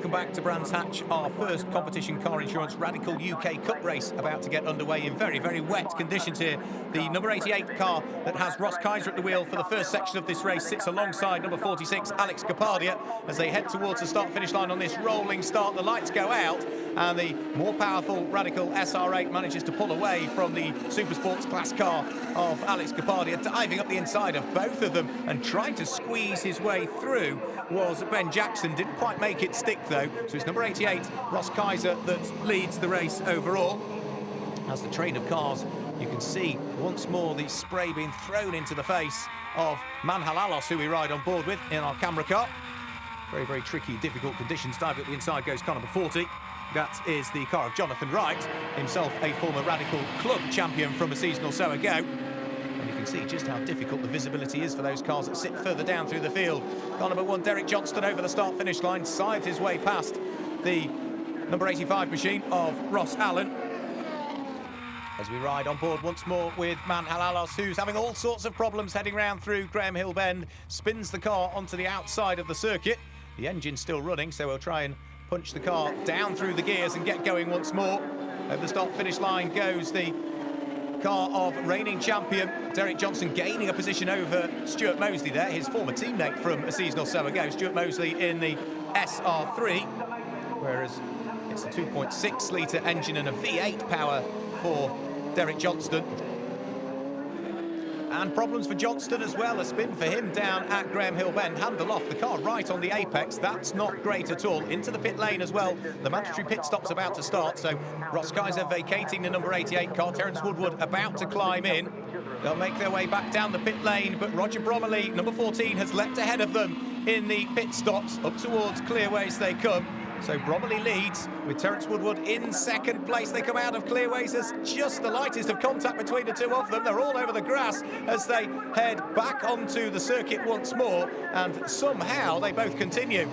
Welcome back to Brands Hatch, our first competition car insurance Radical UK Cup race about to get underway in very, very wet conditions here. The number 88 car that has Ross Kaiser at the wheel for the first section of this race sits alongside number 46 Alex Kapadia as they head towards the start-finish line on this rolling start. The lights go out and the more powerful Radical SR8 manages to pull away from the Supersports class car of Alex Kapadia, diving up the inside of both of them and trying to squeeze his way through was Ben Jackson. Didn't quite make it stick though, so it's number 88 Ross Kaiser that leads the race overall. As the train of cars, you can see once more the spray being thrown into the face of Manhal Alos, who we ride on board with in our camera car. Very, very tricky, difficult conditions. Diving up the inside goes car number 40. That is the car of Jonathan Wright, himself a former Radical Club champion from a season or so ago. And you can see just how difficult the visibility is for those cars that sit further down through the field. Car number 1, Derek Johnston, over the start-finish line, scythed his way past the number 85 machine of Ross Allen. As we ride on board once more with Manhal Alos, who's having all sorts of problems heading round through Graham Hill Bend, spins the car onto the outside of the circuit. The engine's still running, so we'll try and punch the car down through the gears and get going once more. Over the start-finish line goes the car of reigning champion Derek Johnston, gaining a position over Stuart Mosley there, his former teammate from a season or so ago. Stuart Mosley in the SR3, whereas it's a 2.6 litre engine and a V8 power for Derek Johnston. And problems for Johnston as well. A spin for him down at Graham Hill Bend. Handle off, the car right on the apex. That's not great at all. Into the pit lane as well. The mandatory pit stop's about to start. So Ross Kaiser vacating the number 88 car. Terence Woodward about to climb in. They'll make their way back down the pit lane, but Roger Bromley, number 14, has leapt ahead of them in the pit stops. Up towards Clearways they come. So Bromley leads with Terence Woodward in second place. They come out of Clearways. There's just the lightest of contact between the two of them. They're all over the grass as they head back onto the circuit once more, and somehow they both continue.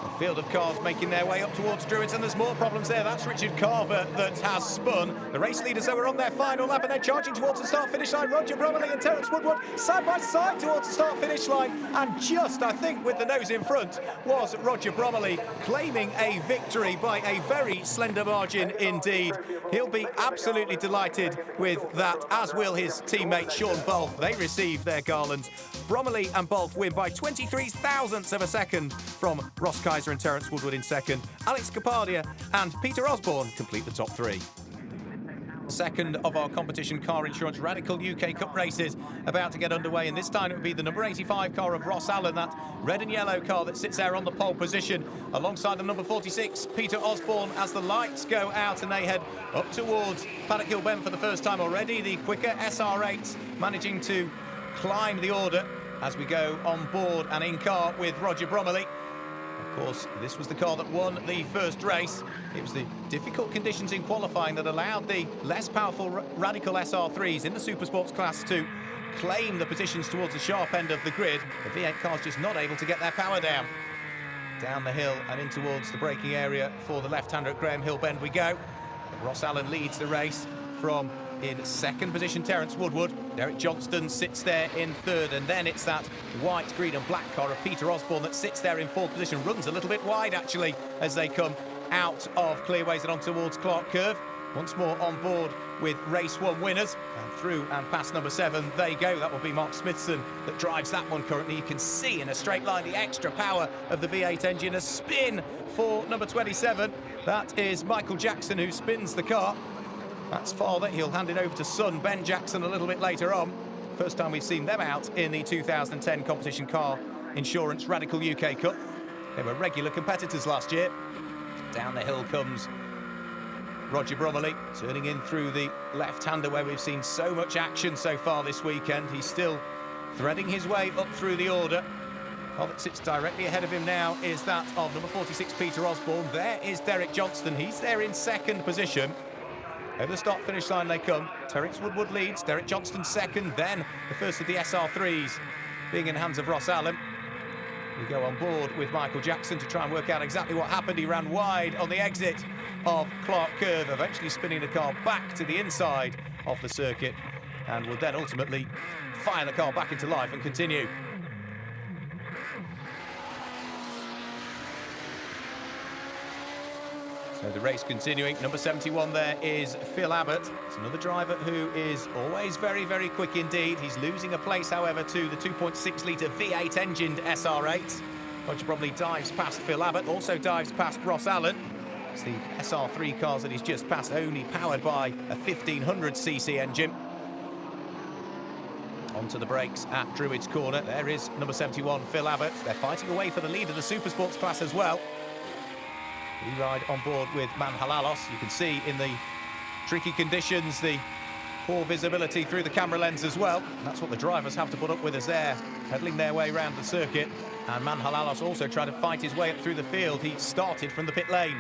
A field of cars making their way up towards Druids, and there's more problems there. That's Richard Carver that has spun. The race leaders, though, are on their final lap and they're charging towards the start-finish line. Roger Bromley and Terence Woodward side by side towards the start-finish line, and just, I think, with the nose in front was Roger Bromley, claiming a victory by a very slender margin indeed. He'll be absolutely delighted with that, as will his teammate Sean Bolf. They receive their garlands. Bromley and Bolf win by 23 thousandths of a second from Ross Kaiser and Terence Woodward in second. Alex Kapadia and Peter Osborne complete the top three. Second of our competition car insurance Radical UK Cup races about to get underway, and this time it would be the number 85 car of Ross Allen, that red and yellow car that sits there on the pole position alongside the number 46 Peter Osborne, as the lights go out and they head up towards Paddock Hill Bend for the first time already. The quicker SR8 managing to climb the order as we go on board and in car with Roger Bromley. Of course, this was the car that won the first race. It was the difficult conditions in qualifying that allowed the less powerful Radical SR3s in the Supersports class to claim the positions towards the sharp end of the grid. The V8 car's just not able to get their power down. Down the hill and in towards the braking area for the left-hander at Graham Hill Bend we go. Ross Allen leads the race from in second position Terence Woodward. Derek Johnston sits there in third, and then it's that white, green and black car of Peter Osborne that sits there in fourth position. Runs a little bit wide actually as they come out of Clearways and on towards Clark Curve. Once more on board with race one winners, and through and past number 7 they go. That will be Mark Smithson that drives that one currently. You can see in a straight line the extra power of the V8 engine. A spin for number 27. That is Michael Jackson who spins the car. That's father. He'll hand it over to son Ben Jackson a little bit later on. First time we've seen them out in the 2010 competition car insurance Radical UK Cup. They were regular competitors last year. Down the hill comes Roger Bromley, turning in through the left-hander where we've seen so much action so far this weekend. He's still threading his way up through the order. Car that sits directly ahead of him now is that of number 46 Peter Osborne. There is Derek Johnston. He's there in second position. Over the start-finish line they come. Terence Woodward leads, Derek Johnston second, then the first of the SR3s being in the hands of Ross Allen. We go on board with Michael Jackson to try and work out exactly what happened. He ran wide on the exit of Clark Curve, eventually spinning the car back to the inside of the circuit, and will then ultimately fire the car back into life and continue. So the race continuing. Number 71 there is Phil Abbott. It's another driver who is always very, very quick indeed. He's losing a place, however, to the 2.6-litre V8 engined SR8. Roger Bromley dives past Phil Abbott, also dives past Ross Allen. It's the SR3 cars that he's just passed, only powered by a 1500cc engine. Onto the brakes at Druids Corner. There is number 71, Phil Abbott. They're fighting away for the lead of the Supersports class as well. We ride on board with Man Halalos. You can see in the tricky conditions, the poor visibility through the camera lens as well. And that's what the drivers have to put up with as they're pedaling their way around the circuit. And Man Halalos also trying to fight his way up through the field. He started from the pit lane.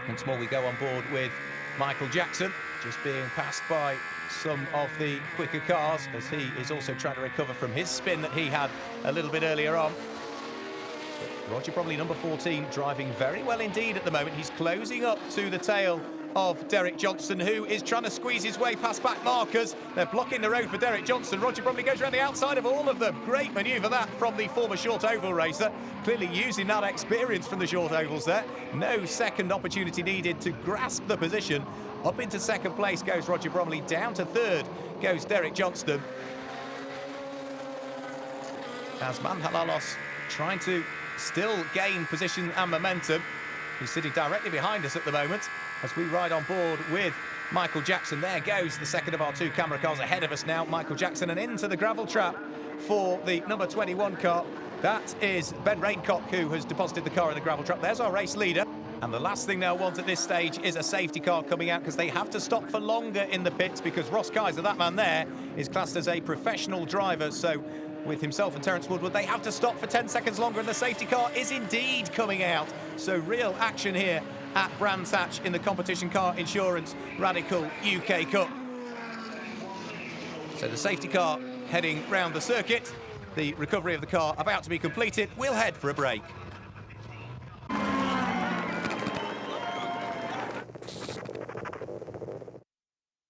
Once more we go on board with Michael Jackson, just being passed by some of the quicker cars as he is also trying to recover from his spin that he had a little bit earlier on. Roger Bromley, number 14, driving very well indeed at the moment. He's closing up to the tail of Derek Johnson, who is trying to squeeze his way past back markers. They're blocking the road for Derek Johnson. Roger Bromley goes around the outside of all of them. Great manoeuvre that from the former short oval racer. Clearly using that experience from the short ovals there. No second opportunity needed to grasp the position. Up into second place goes Roger Bromley. Down to third goes Derek Johnston. As Man Halalos trying to still gain position and momentum. He's sitting directly behind us at the moment as we ride on board with Michael Jackson. There goes the second of our two camera cars ahead of us now, Michael Jackson, and into the gravel trap for the number 21 car. That is Ben Raincock, who has deposited the car in the gravel trap. There's our race leader. And the last thing they'll want at this stage is a safety car coming out, because they have to stop for longer in the pits, because Ross Kaiser, that man there, is classed as a professional driver. So with himself and Terence Woodward, they have to stop for 10 seconds longer, and the safety car is indeed coming out. So real action here at Brands Hatch in the Competition Car Insurance Radical UK Cup. So the safety car heading round the circuit. The recovery of the car about to be completed. We'll head for a break.